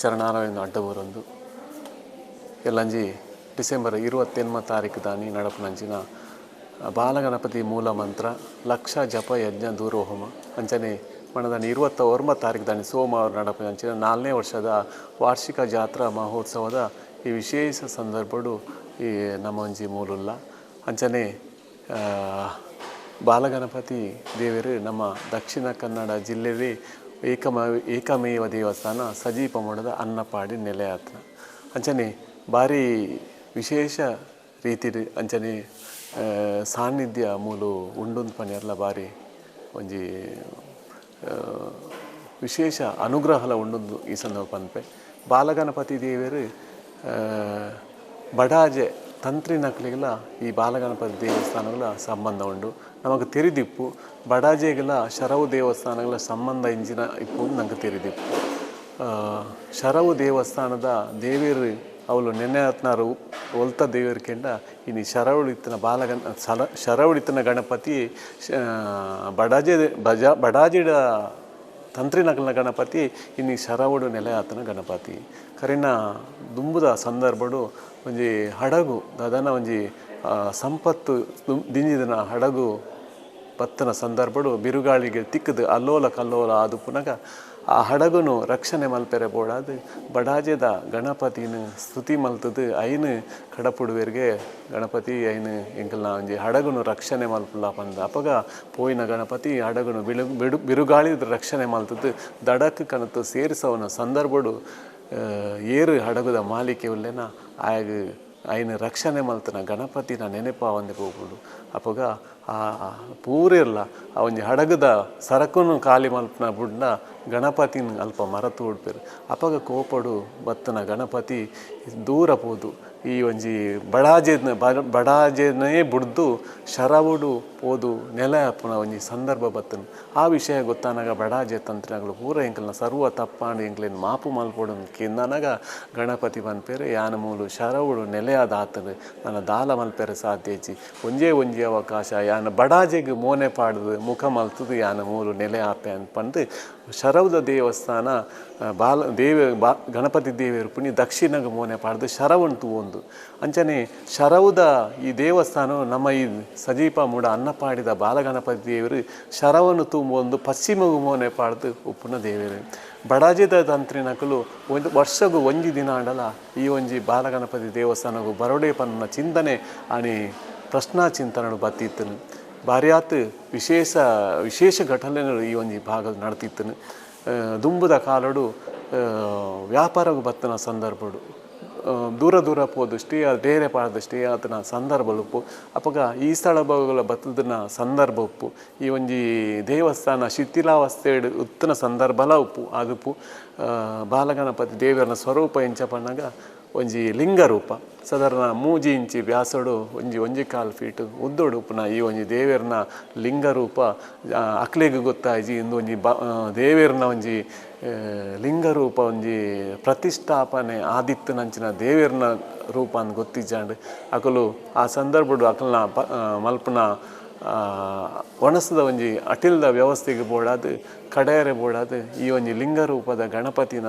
ಚರಣಾರವಿಂದ ಅಡ್ಡಬೂರೊಂದು ಎಲ್ಲಂಜಿ December 28ನೇ ತಾರೀಕು ದಾನಿ ನಡಪುನಂಚಿನ ಬಾಲಗಣಪತಿ ಮೂಲ ಮಂತ್ರ ಲಕ್ಷ ಜಪ ಯಜ್ಞ ದೂರೋಹೋಮ ಅಂಚನೆ ಮಣದಾನಿ 29 ತಾರೀಕು ದಾನಿ ಸೋಮವಾರ ನಡಪುನಂಚಿನ 4ನೇ ವರ್ಷದ ವಾರ್ಷಿಕ ಜಾತ್ರಾ ಮಹೋತ್ಸವದ ಈ ವಿಶೇಷ ಸಂದರ್ಭಡು ಈ ನಮ್ಮ ಒಂಜಿ ಮೂಲುಲ್ಲ ಅಂಚನೆ ಬಾಲಗಣಪತಿ ದೇವರು ನಮ್ಮ ದಕ್ಷಿಣ ಕನ್ನಡ ಜಿಲ್ಲೆಯಲ್ಲಿ ಏಕಮೇವ ದೇವಸ್ಥಾನ ಸಜೀಪ ಮಠದ ಅನ್ನಪಾಡಿ ನೆಲೆಯಾತ್ನ ಅಂಚನೆ ಭಾರಿ ವಿಶೇಷ ರೀತಿ ಅಂಚನೆ ಸಾನ್ನಿಧ್ಯ ಮೂಲು ಉಂಡುಂದು ಪನೆರ್ಲ ಭಾರಿ ಒಂಜಿ ವಿಶೇಷ ಅನುಗ್ರಹಲ ಉಂಡುಂದು ಈ ಸಂದರ್ಭ ಪನ್ಪೆ ಬಾಲಗಣಪತಿ ದೇವರು ಬಡಾಜೆ ತಂತ್ರಿ ನಕಲಿಗೆಲ್ಲ ಈ ಬಾಲಗಣಪತಿ ದೇವಸ್ಥಾನಗಳ ಸಂಬಂಧ ಉಂಡು ನಮಗೆ ತೆರಿದಿಪ್ಪು ಬಡಾಜೆಗೆಲ್ಲ ಶರವು ದೇವಸ್ಥಾನಗಳ ಸಂಬಂಧ ಇಂಜಿನ ಇಪ್ಪು ನಂಗೆ ತೆರಿದಿಪ್ಪು ಶರವು ದೇವಸ್ಥಾನದ ದೇವೇರು ಅವಳು ನೆನೆಯತ್ನಾರು ಒಲ್ತ ದೇವರು ಕೆಂಡ ಇನ್ನು ಶರವಳಿತನ ಶರವಳಿತನ ಗಣಪತಿ ಬಡಾಜಿಡ ತಂತ್ರಿ ನಕಲಿನ ಗಣಪತಿ ಇನ್ನು ಶರವಡು ನೆಲೆಯಾತನ ಗಣಪತಿ ಕರಿನ ದುಂಬುದ ಸಂದರ್ಭಡು ಒಂಜಿ ಹಡಗು ಅದನ್ನ ಒಂಜಿ ಸಂಪತ್ತು ದಿಂಜಿದನ ಹಡಗು ಬತ್ತನ ಸಂದರ್ಭಡು ಬಿರುಗಾಳಿಗೆ ತಿಕ್ಕದು ಅಲ್ಲೋಲ ಕಲ್ಲೋಲ ಅದು ಪುನಗ ಆ ಹಡಗುನು ರಕ್ಷಣೆ ಮಲ್ಪೆರೆ ಬೋಡಾದು ಬಡಾಜೆದ ಗಣಪತಿನ ಸ್ತುತಿ ಮಲ್ತದು ಐನು ಕಡಪುಡುವೆರಿಗೆ ಗಣಪತಿ ಐನು ಎಂಕಲ್ನ ಒಂಜಿ ಹಡಗುನು ರಕ್ಷಣೆ ಮಲ್ಪುಲ್ಲ ಪಂದ ಅಪಗ ಪೋಯಿನ ಗಣಪತಿ ಹಡಗುನು ಬಿರುಗಾಳಿದ ರಕ್ಷಣೆ ಮಲ್ತದು ದಡಕ್ಕೆ ಕಣತು ಸೇರಿಸವನ ಸಂದರ್ಭಡು ಏರು ಹಡಗುದ ಮಾಲಿಕೆ ಉಲ್ಲೆನ ಆಗ ಐನು ರಕ್ಷಣೆ ಮಲ್ತನ ಗಣಪತಿನ ನೆನಪ ಒಂದೆ ಹೋಗ್ಬಿಡು ಅಪಗ ಆ ಪೂರಿರಲ್ಲ ಆ ಒಂಜಿ ಹಡಗದ ಸರಕುನು ಖಾಲಿ ಮಲ್ಪನ ಬುಡ್ನ ಗಣಪತಿನ ಅಲ್ಪ ಮರತು ಉಡ್ಪೇರು ಅಪಗ ಕೋಪಡು ಬತ್ತನ ಗಣಪತಿ ದೂರ ಪೋದು ಈ ಒಂಜಿ ಬಡಾಜೆನೇ ಬುಡ್ದು ಶರವುಡು ಪೋದು ನೆಲೆ ಅಪ್ಪನ ಒಂಜಿ ಸಂದರ್ಭ ಬತ್ತನು ಆ ವಿಷಯ ಗೊತ್ತಾನಾಗ ಬಡಾಜೆ ತಂತ್ರಗಳು ಪೂರ ಎಂಕಲ್ನ ಸರ್ವ ತಪ್ಪಾಂಡು ಎಂಕ್ಲೇನು ಮಾಪು ಮಲ್ಪೋಡು ಕಿಂದನಾಗ ಗಣಪತಿ ಬಂದ್ಪೇರೆ ಯಾನ ಮೂಲು ಶರವುಡು ನೆಲೆಯಾದ ಆತನು ನನ್ನ ದಾಲ ಮಲ್ಪೇರೆ ಸಾಧ್ಯಜಿ ಒಂಜಿ ಅವಕಾಶ ಯಾನ ಬಡಾಜೆಗೆ ಮೋನೆ ಪಾಡ್ದು ಮುಖ ಮಲ್ತದು ಯಾನ ಮೂಲು ನೆಲೆ ಆಪೆ ಅನ್ಪಂದು ಶರವದ ದೇವಸ್ಥಾನ ಗಣಪತಿ ದೇವಿಯರು ಪುಣ್ಯ ದಕ್ಷಿಣಗೆ ಮೋನೆ ಪಾಡ್ದು ಶರವಂಟು ಒಂದು ಅಂಚನೆ ಶರವದ ಈ ದೇವಸ್ಥಾನ ನಮ್ಮ ಈ ಸಜೀಪ ಮೂಡ ಅನ್ನಪಾಡಿದ ಬಾಲಗಣಪತಿ ದೇವರು ಶರವನ್ನು ತುಂಬೊಂದು ಪಶ್ಚಿಮಗು ಮೋನೆ ಪಾಡ್ದು ಉಪ್ಪುನ ದೇವರು ಬಡಾಜಿದ ತಂತ್ರಿನಕಲು ಒಂದು ವರ್ಷಗೂ ಒಂಜಿ ದಿನ ಆಂಡಲ ಈ ಒಂಜಿ ಬಾಲಗಣಪತಿ ದೇವಸ್ಥಾನಗೂ ಬರೋಡೆ ಪನ್ನ ಚಿಂತನೆ ಆನಿ ಪ್ರಶ್ನಾ ಚಿಂತನೆಗಳು ಬತ್ತಿತ್ತನು ಭಾರಿಯಾತ್ ವಿಶೇಷ ಘಟನೆಗಳು ಈ ಒಂಜಿ ಭಾಗ ನಡ್ತಿತ್ತನು ದುಂಬುದ ಕಾಲಡು ವ್ಯಾಪಾರಗೂ ಬತ್ತನ ಸಂದರ್ಭಡು ದೂರ ಪೋದು ಸ್ಟೇ ಡೇರೆ ಪಾಡ್ದು ಸ್ಟೇ ಆತನ ಸಂದರ್ಭ ಉಪ್ಪು ಅಪಗ ಈ ಸ್ಥಳ ಭಾಗಗಳ ಬತ್ತದನ ಸಂದರ್ಭ ಉಪ್ಪು ಈ ಒಂಜಿ ದೇವಸ್ಥಾನ ಶಿಥಿಲಾವಸ್ಥೆ ಉತ್ತನ ಸಂದರ್ಭಲ ಉಪ್ಪು ಅದುಪ್ಪು ಬಾಲಗಣಪತಿ ದೇವರನ ಸ್ವರೂಪ ಎಂಚಪನ್ನಾಗ ಒಂಜಿ ಲಿಂಗ ರೂಪ ಸಾಧಾರಣ 3 ಇಂಚಿ ವ್ಯಾಸಡು ಒಂಜಿ 1.25 ಫೀಟ್ ಉದ್ದೋಡು ಉಪ್ಪುನ ಈ ಒಂಜಿ ದೇವೇರ್ನ ಲಿಂಗ ರೂಪ ಅಕ್ಲೆಗ್ ಗೊತ್ತಾಯ್ಜಿ ಇಂದು ಒಂಜಿ ದೇವೇರ್ನ ಒಂಜಿ ಲಿಂಗ ರೂಪ ಒಂಜಿ ಪ್ರತಿಷ್ಠಾಪನೆ ಆದಿತ್ತನಂಚಿನ ದೇವೇರ್ನ ರೂಪ ಅಂತ ಗೊತ್ತಿಜ್ಜಾಂಡು ಅಕಲು ಆ ಸಂದರ್ಭಡು ಅಕಲ್ನ ಮಲ್ಪನ ಒಣಸದ ಒಂಜಿ ಅಟಿಲ್ದ ವ್ಯವಸ್ಥೆಗೆ ಬೋಡಾದು ಕಡೆಯರೆ ಬೋಡಾದು ಈ ಒಂಜಿ ಲಿಂಗ ರೂಪದ ಗಣಪತಿನ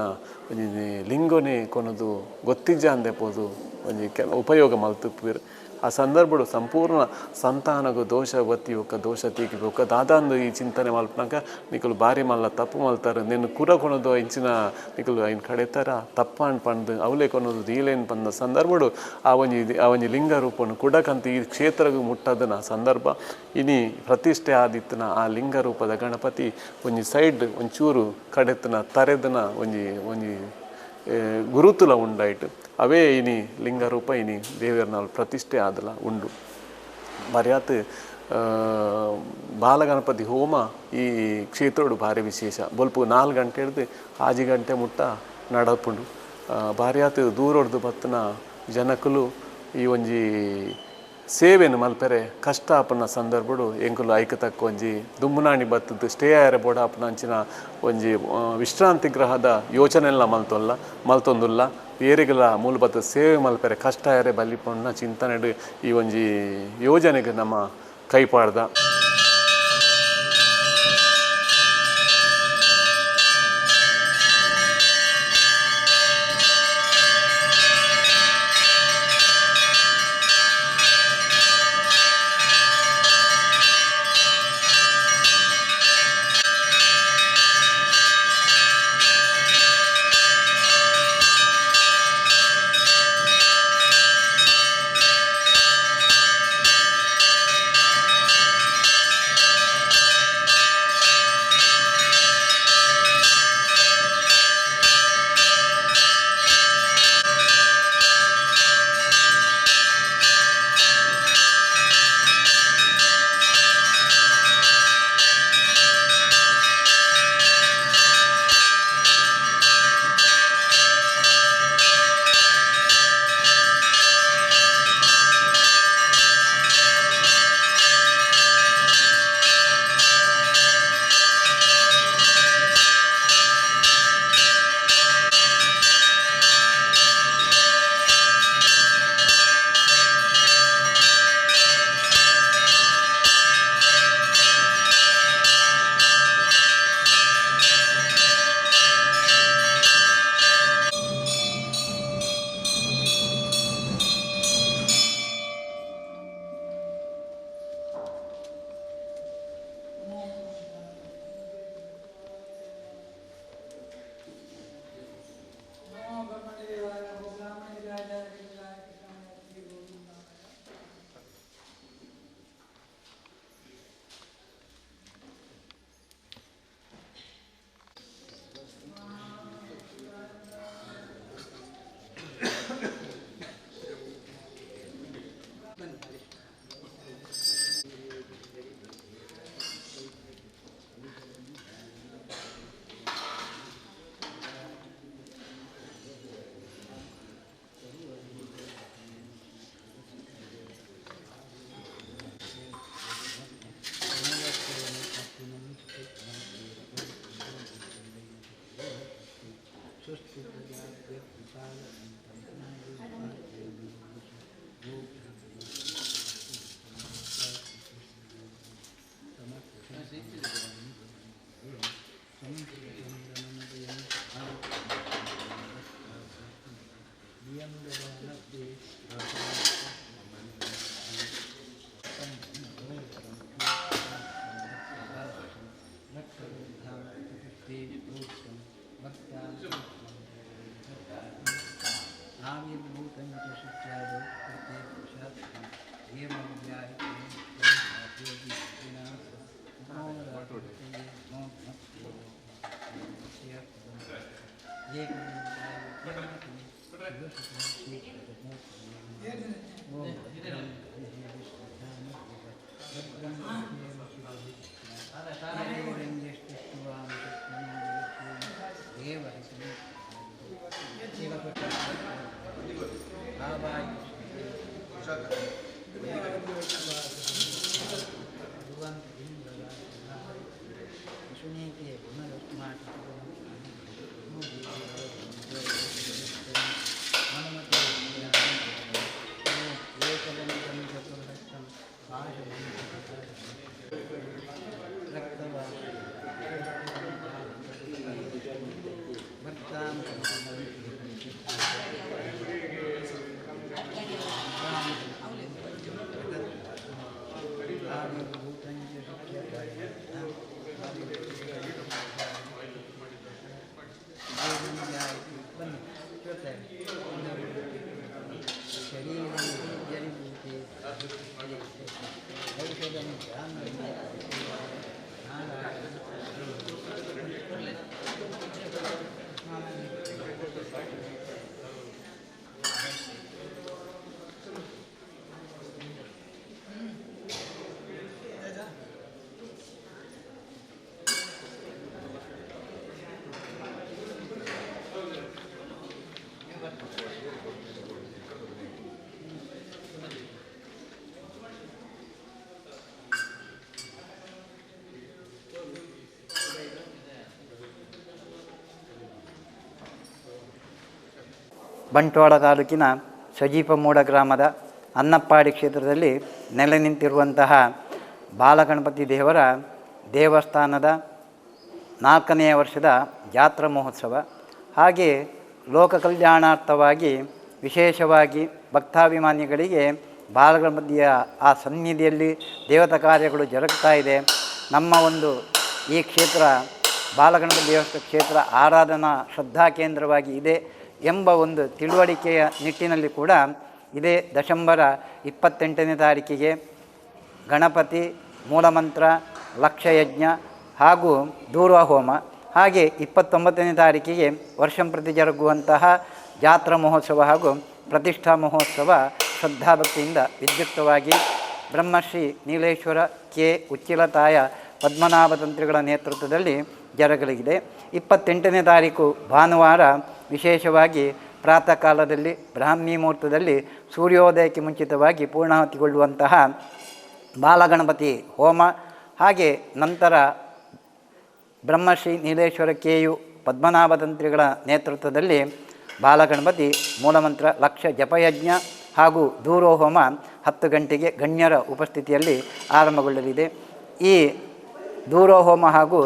ಒಂಜಿ ಲಿಂಗೊನೆ ಕೊನದು ಗೊತ್ತಿಜ್ಜ ಅಂದೆಪೋದು ಒಂಜಿ ಉಪಯೋಗ ಮಲ್ತುಪ್ಪುವೆರು ಆ ಸಂದರ್ಭಡು ಸಂಪೂರ್ಣ ಸಂತಾನಗೂ ದೋಷ ಬತ್ತಿ ಒಕ್ಕ ದೋಷ ತೀಗಿ ಒಕ್ಕ ದಾದಾಂದು ಈ ಚಿಂತನೆ ಮಲ್ಪನಾಗ ನಿಕಲು ಬಾರಿ ಮಲ್ಲ ತಪ್ಪು ಮಲ್ತಾರೆ ನಿನ್ನ ಕುರ ಕೊನೋದು ಇಂಚಿನ ನಿಕಲು ಐನ್ ಕಡೆತಾರ ತಪ್ಪಾಂಡ್ ಪಂದು ಅವಲೇ ಕೊನೋದು ದೀಲೇನ್ ಪಂದ ಸಂದರ್ಭಡು ಆ ಒಂಜಿ ಲಿಂಗ ರೂಪನು ಕುಡಕಂತ ಈ ಕ್ಷೇತ್ರಗೂ ಮುಟ್ಟದನ ಸಂದರ್ಭ ಇನಿ ಪ್ರತಿಷ್ಠೆ ಆದಿತ್ತನ ಆ ಲಿಂಗ ರೂಪದ ಗಣಪತಿ ಒಂಜಿ ಸೈಡ್ ಒಂಚೂರು ಕಡೆತನ ತರೆದನ ಒಂಜಿ ಗುರುತುಲ ಉಂಡಾಯ್ತು ಅವೇ ಇನಿ ಲಿಂಗ ರೂಪ ಇನಿ ದೇವರನ ಪ್ರತಿಷ್ಠೆ ಆದಲ ಉಂಡು ಮರ್ಯಾತ್ ಬಾಲಗಣಪತಿ ಹೋಮ ಈ ಕ್ಷೇತ್ರಡು ಭಾರಿ ವಿಶೇಷ ಬೊಲ್ಪು 4 ಗಂಟೆ ಹಿಡ್ದು 6 ಗಂಟೆ ಮುಟ್ಟ ನಡಪುಂಡು ಭಾರಿಯಾತ್ ದೂರೊಡ್ದು ಬತ್ತನ ಜನಕುಲು ಈ ಒಂಜಿ ಸೇವೆನು ಮಲ್ಪೆರೆ ಕಷ್ಟ ಆಪನ ಸಂದರ್ಭಡು ಎಂಕುಲು ಐಕತಕ್ಕ ಒಂಜಿ ದುಮ್ಮುನಾಣಿ ಬತ್ತದು ಸ್ಟೇ ಆಯರೆ ಬೋಡ ಆಪನ ಅಂಚಿನ ಒಂಜಿ ವಿಶ್ರಾಂತಿ ಗ್ರಹದ ಯೋಚನೆಲ್ಲ ಮಲ್ತೊಂದುಲ್ಲ ಏರಿಗೆಲ್ಲ ಮೂಲಭೂತ ಸೇವೆ ಮಲ್ಪೆರೆ ಕಷ್ಟ ಆಯರೆ ಬಲ್ಲಿಪೊನ್ನ ಚಿಂತನೆಡು ಈ ಒಂಜಿ ಯೋಜನೆಗೆ ನಮ್ಮ ಕೈಪಾಡ್ದ. ಬಂಟ್ವಾಳ ತಾಲೂಕಿನ ಸಜೀಪಮೂಡ ಗ್ರಾಮದ ಅನ್ನಪ್ಪಾಡಿ ಕ್ಷೇತ್ರದಲ್ಲಿ ನೆಲೆ ನಿಂತಿರುವಂತಹ ಬಾಲಗಣಪತಿ ದೇವರ ದೇವಸ್ಥಾನದ 4ನೇ ವರ್ಷದ ಜಾತ್ರಾ ಮಹೋತ್ಸವ, ಹಾಗೆ ಲೋಕ ಕಲ್ಯಾಣಾರ್ಥವಾಗಿ ವಿಶೇಷವಾಗಿ ಭಕ್ತಾಭಿಮಾನಿಗಳಿಗೆ ಬಾಲಗಣಪತಿಯ ಆ ಸನ್ನಿಧಿಯಲ್ಲಿ ದೇವತಾ ಕಾರ್ಯಗಳು ಜರುಗ್ತಾ ಇದೆ. ನಮ್ಮ ಒಂದು ಈ ಕ್ಷೇತ್ರ ಬಾಲಗಣಪತಿ ದೇವಸ್ಥಾನ ಕ್ಷೇತ್ರ ಆರಾಧನಾ ಶ್ರದ್ಧಾ ಕೇಂದ್ರವಾಗಿ ಇದೆ ಎಂಬ ಒಂದು ತಿಳುವಳಿಕೆಯ ನಿಟ್ಟಿನಲ್ಲಿ ಕೂಡ ಇದೇ ಡಿಸೆಂಬರ್ 28ನೇ ತಾರೀಕಿಗೆ ಗಣಪತಿ ಮೂಲಮಂತ್ರ ಲಕ್ಷಯಜ್ಞ ಹಾಗೂ ದೂರ್ವಾ ಹೋಮ, ಹಾಗೆ 29ನೇ ತಾರೀಕಿಗೆ ವರ್ಷಂಪ್ರತಿ ಜರುಗುವಂತಹ ಜಾತ್ರಾ ಮಹೋತ್ಸವ ಹಾಗೂ ಪ್ರತಿಷ್ಠಾ ಮಹೋತ್ಸವ ಶ್ರದ್ಧಾಭಕ್ತಿಯಿಂದ ವಿದ್ಯುಕ್ತವಾಗಿ ಬ್ರಹ್ಮಶ್ರೀ ನೀಲೇಶ್ವರ ಕೆ ಉಚ್ಚಿಲತಾಯ ಪದ್ಮನಾಭ ತಂತ್ರಿಗಳ ನೇತೃತ್ವದಲ್ಲಿ ಜರುಗಲಿದೆ. 28ನೇ ತಾರೀಕು ಭಾನುವಾರ ವಿಶೇಷವಾಗಿ ಪ್ರಾತಃ ಕಾಲದಲ್ಲಿ ಬ್ರಾಹ್ಮಿ ಮುಹೂರ್ತದಲ್ಲಿ ಸೂರ್ಯೋದಯಕ್ಕೆ ಮುಂಚಿತವಾಗಿ ಪೂರ್ಣಾಹುತಿಗೊಳ್ಳುವಂತಹ ಬಾಲಗಣಪತಿ ಹೋಮ, ಹಾಗೆ ನಂತರ ಬ್ರಹ್ಮಶ್ರೀ ನೀಲೇಶ್ವರ ಕೆಯು ಪದ್ಮನಾಭ ತಂತ್ರಿಗಳ ನೇತೃತ್ವದಲ್ಲಿ ಬಾಲಗಣಪತಿ ಮೂಲಮಂತ್ರ ಲಕ್ಷ ಜಪಯಜ್ಞ ಹಾಗೂ ದೂರೋ ಹೋಮ 10 ಗಂಟೆಗೆ ಗಣ್ಯರ ಉಪಸ್ಥಿತಿಯಲ್ಲಿ ಆರಂಭಗೊಳ್ಳಲಿದೆ. ಈ ದೂರೋ ಹೋಮ ಹಾಗೂ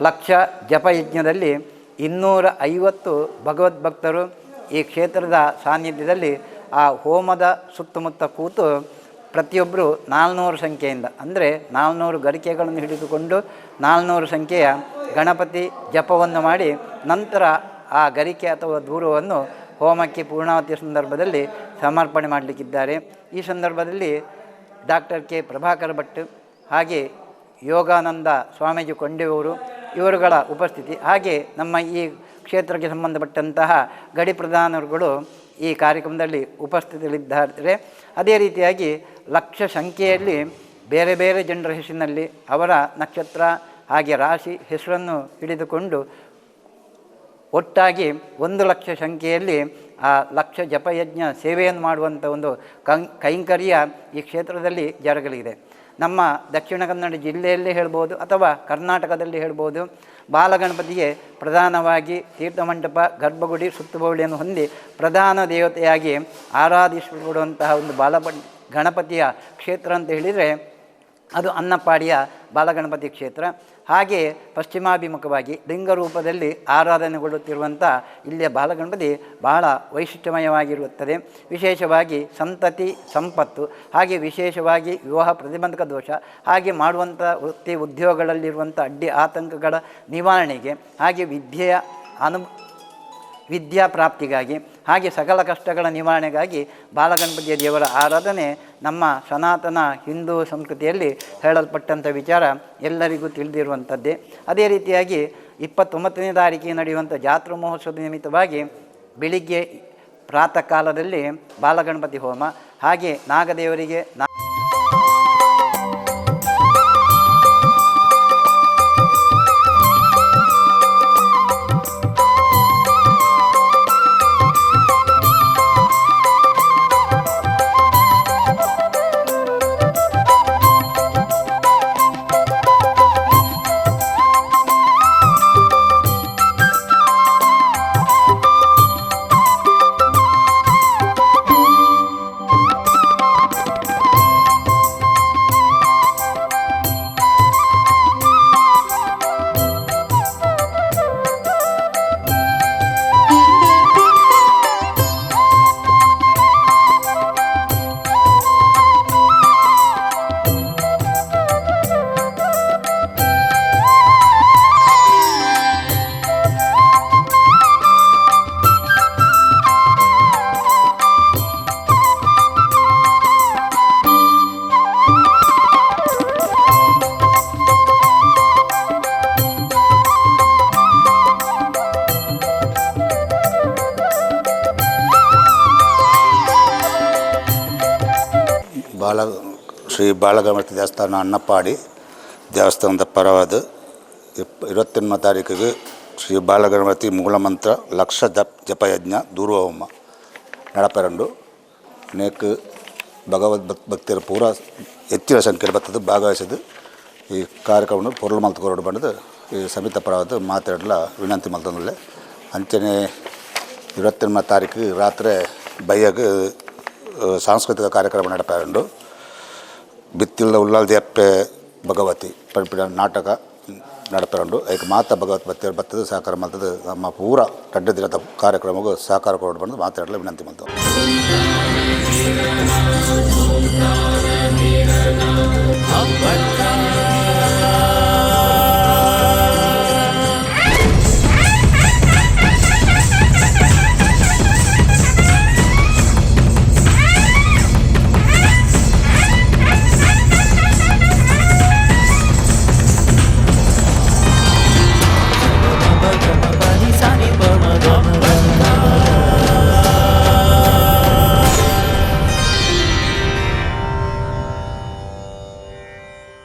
ಲಕ್ಷ ಜಪಯಜ್ಞದಲ್ಲಿ 250 ಭಗವದ್ಭಕ್ತರು ಈ ಕ್ಷೇತ್ರದ ಸಾನ್ನಿಧ್ಯದಲ್ಲಿ ಆ ಹೋಮದ ಸುತ್ತಮುತ್ತ ಕೂತು ಪ್ರತಿಯೊಬ್ಬರು 400 ಸಂಖ್ಯೆಯಿಂದ, ಅಂದರೆ 400 ಗರಿಕೆಗಳನ್ನು ಹಿಡಿದುಕೊಂಡು 400 ಸಂಖ್ಯೆಯ ಗಣಪತಿ ಜಪವನ್ನು ಮಾಡಿ ನಂತರ ಆ ಗರಿಕೆ ಅಥವಾ ದೂರವನ್ನು ಹೋಮಕ್ಕೆ ಪೂರ್ಣಾವತಿಯ ಸಂದರ್ಭದಲ್ಲಿ ಸಮರ್ಪಣೆ ಮಾಡಲಿಕ್ಕಿದ್ದಾರೆ. ಈ ಸಂದರ್ಭದಲ್ಲಿ ಡಾಕ್ಟರ್ ಕೆ ಪ್ರಭಾಕರ್ ಭಟ್ ಹಾಗೆ ಯೋಗಾನಂದ ಸ್ವಾಮೀಜಿ ಕೊಂಡೆಯವರು ಇವರುಗಳ ಉಪಸ್ಥಿತಿ, ಹಾಗೆ ನಮ್ಮ ಈ ಕ್ಷೇತ್ರಕ್ಕೆ ಸಂಬಂಧಪಟ್ಟಂತಹ ಗಡಿ ಪ್ರಧಾನರುಗಳು ಈ ಕಾರ್ಯಕ್ರಮದಲ್ಲಿ ಉಪಸ್ಥಿತರಿದ್ದಾರೆ. ಅದೇ ರೀತಿಯಾಗಿ ಲಕ್ಷ ಸಂಖ್ಯೆಯಲ್ಲಿ ಬೇರೆ ಬೇರೆ ಜನರ ಹೆಸರಿನಲ್ಲಿ ಅವರ ನಕ್ಷತ್ರ ಹಾಗೆ ರಾಶಿ ಹೆಸರನ್ನು ಹಿಡಿದುಕೊಂಡು ಒಟ್ಟಾಗಿ 1 ಲಕ್ಷ ಸಂಖ್ಯೆಯಲ್ಲಿ ಆ ಲಕ್ಷ ಜಪಯಜ್ಞ ಸೇವೆಯನ್ನು ಮಾಡುವಂಥ ಒಂದು ಕೈಂಕರ್ಯ ಈ ಕ್ಷೇತ್ರದಲ್ಲಿ ಜರುಗಲಿದೆ. ನಮ್ಮ ದಕ್ಷಿಣ ಕನ್ನಡ ಜಿಲ್ಲೆಯಲ್ಲೇ ಹೇಳ್ಬೋದು ಅಥವಾ ಕರ್ನಾಟಕದಲ್ಲಿ ಹೇಳ್ಬೋದು, ಬಾಲಗಣಪತಿಗೆ ಪ್ರಧಾನವಾಗಿ ತೀರ್ಥಮಂಟಪ ಗರ್ಭಗುಡಿ ಸುತ್ತುಬವಳಿಯನ್ನು ಹೊಂದಿ ಪ್ರಧಾನ ದೇವತೆಯಾಗಿ ಆರಾಧಿಸಲ್ಪಡುವಂತಹ ಒಂದು ಗಣಪತಿಯ ಕ್ಷೇತ್ರ ಅಂತ ಹೇಳಿದರೆ ಅದು ಅನ್ನಪ್ಪಾಡಿಯ ಬಾಲಗಣಪತಿ ಕ್ಷೇತ್ರ. ಹಾಗೆ ಪಶ್ಚಿಮಾಭಿಮುಖವಾಗಿ ಲಿಂಗ ರೂಪದಲ್ಲಿ ಆರಾಧನೆಗೊಳ್ಳುತ್ತಿರುವಂಥ ಇಲ್ಲಿಯ ಬಾಲಗಣಪತಿ ಬಹಳ ವೈಶಿಷ್ಟ್ಯಮಯವಾಗಿರುತ್ತದೆ. ವಿಶೇಷವಾಗಿ ಸಂತತಿ ಸಂಪತ್ತು, ಹಾಗೆ ವಿಶೇಷವಾಗಿ ವಿವಾಹ ಪ್ರತಿಬಂಧಕ ದೋಷ, ಹಾಗೆ ಮಾಡುವಂಥ ವೃತ್ತಿ ಉದ್ಯೋಗಗಳಲ್ಲಿರುವಂಥ ಅಡ್ಡಿ ಆತಂಕಗಳ ನಿವಾರಣೆಗೆ, ಹಾಗೆ ವಿದ್ಯಾ ಪ್ರಾಪ್ತಿಗಾಗಿ, ಹಾಗೆ ಸಕಲ ಕಷ್ಟಗಳ ನಿವಾರಣೆಗಾಗಿ ಬಾಲಗಣಪತಿಯ ದೇವರ ಆರಾಧನೆ ನಮ್ಮ ಸನಾತನ ಹಿಂದೂ ಸಂಸ್ಕೃತಿಯಲ್ಲಿ ಹೇಳಲ್ಪಟ್ಟಂಥ ವಿಚಾರ ಎಲ್ಲರಿಗೂ ತಿಳಿದಿರುವಂಥದ್ದೇ. ಅದೇ ರೀತಿಯಾಗಿ 29ನೇ ತಾರೀಕಿಗೆ ನಡೆಯುವಂಥ ಜಾತ್ರಾ ಮಹೋತ್ಸವದ ನಿಮಿತ್ತವಾಗಿ ಬೆಳಿಗ್ಗೆ ಪ್ರಾತಃ ಕಾಲದಲ್ಲಿ ಬಾಲಗಣಪತಿ ಹೋಮ, ಹಾಗೆ ನಾಗದೇವರಿಗೆ ಶ್ರೀ ಬಾಲಗಣಪತಿ ದೇವಸ್ಥಾನ ಅನ್ನಪ್ಪಾಡಿ ದೇವಸ್ಥಾನದ ಪರವಾದ 28ನೇ ತಾರೀಕಿಗೆ ಶ್ರೀ ಬಾಲಗಣಪತಿ ಮೂಲಮಂತ್ರ ಲಕ್ಷ ಜಪಯಜ್ಞ ದೂರ್ವಾ ಹೋಮ ನಡಪೆರಂಡು ಅನೇಕ ಭಗವದ್ಭಕ್ತಿಯರು ಪೂರ ಹೆಚ್ಚಿನ ಸಂಖ್ಯೆಯಲ್ಲಿ ಬರ್ತದೆ ಭಾಗವಹಿಸಿದ್ದು ಈ ಕಾರ್ಯಕ್ರಮವನ್ನು ಪೊರ್ಲು ಮಲ್ತುಕೊಂಡು ಬಂದು ಈ ಸಮಿತಿ ಪರವಾದ ಮಾತಾಡಲ ವಿನಂತಿ ಮಲ್ತಂದುಳ್ಳೆ ಅಂಚನೆ 21 ತಾರೀಕು ರಾತ್ರಿ ಬೈಯಾಗ ಸಾಂಸ್ಕೃತಿಕ ಕಾರ್ಯಕ್ರಮ ನಡಪುಂಡು. ಬಿತ್ತಿಲ್ಲ ಉಳ್ಳಾಲ್ದಿ ಅಪ್ಪೆ ಭಗವತಿ ಪಂಪಿನ ನಾಟಕ ನಡಪುಂಡು. ಅದಕ್ಕೆ ಮಾತಾ ಭಗವತ್ ಬತ್ತದ ಸಹಕಾರ ಮಾಡ್ತದ ನಮ್ಮ ಪೂರ ರಡ್ಡ ದಿನದ ಕಾರ್ಯಕ್ರಮಕ್ಕೂ ಸಹಕಾರ ಕೊಟ್ಟು ಬಂದು ಮಾತಾಡಲು ವಿನಂತಿ ಮಾಡ್ತೇವೆ.